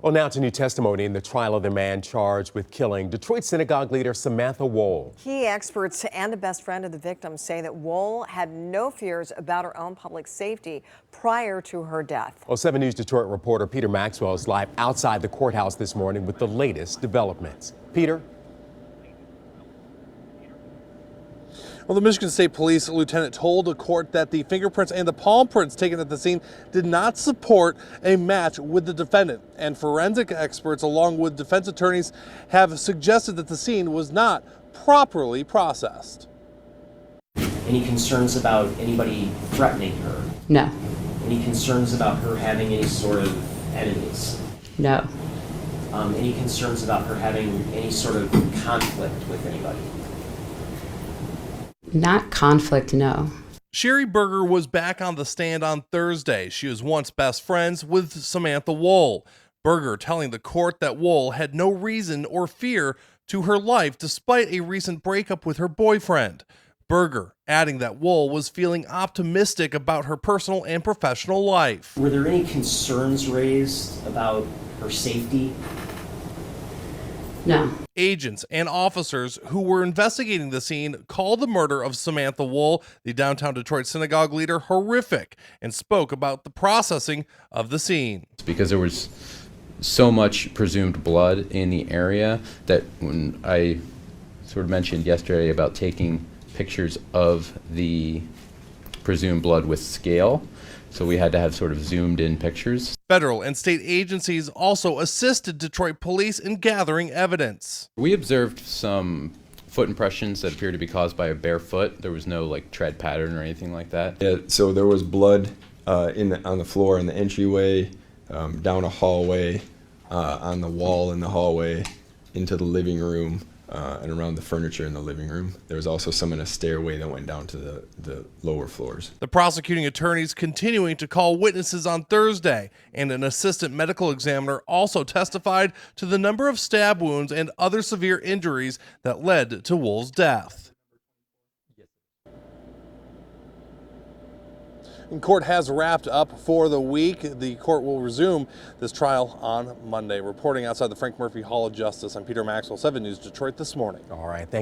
Well, now to new testimony in the trial of the man charged with killing Detroit synagogue leader Samantha Woll. Key experts and a best friend of the victim say that Woll had no fears about her own public safety prior to her death. Well, 7 News Detroit reporter Peter Maxwell is live outside the courthouse this morning with the latest developments. Peter? Well, the Michigan State Police lieutenant told the court that the fingerprints and the palm prints taken at the scene did not support a match with the defendant. And forensic experts, along with defense attorneys, have suggested that the scene was not properly processed. Any concerns about anybody threatening her? No. Any concerns about her having any sort of enemies? No. Any concerns about her having any sort of conflict with anybody? Not conflict, no. Sherry Berger was back on the stand on Thursday. She was once best friends with Samantha Woll. Berger telling the court that Woll had no reason or fear to her life despite a recent breakup with her boyfriend. Berger adding that Woll was feeling optimistic about her personal and professional life. Were there any concerns raised about her safety? No. Agents and officers who were investigating the scene called the murder of Samantha Woll, the downtown Detroit synagogue leader, horrific and spoke about the processing of the scene. Because there was so much presumed blood in the area that when I sort of mentioned yesterday about taking pictures of the presumed blood with scale, so we had to have sort of zoomed in pictures. Federal and state agencies also assisted Detroit police in gathering evidence. We observed some foot impressions that appeared to be caused by a bare foot. There was no like tread pattern or anything like that. Yeah, so there was blood on the floor in the entryway, down a hallway, on the wall in the hallway, into the living room, and around the furniture in the living room. There was also some in a stairway that went down to the lower floors. The prosecuting attorneys continuing to call witnesses on Thursday, and an assistant medical examiner also testified to the number of stab wounds and other severe injuries that led to Woll's death. And court has wrapped up for the week. The court will resume this trial on Monday. Reporting outside the Frank Murphy Hall of Justice, I'm Peter Maxwell, 7 News Detroit this morning. All right. Thank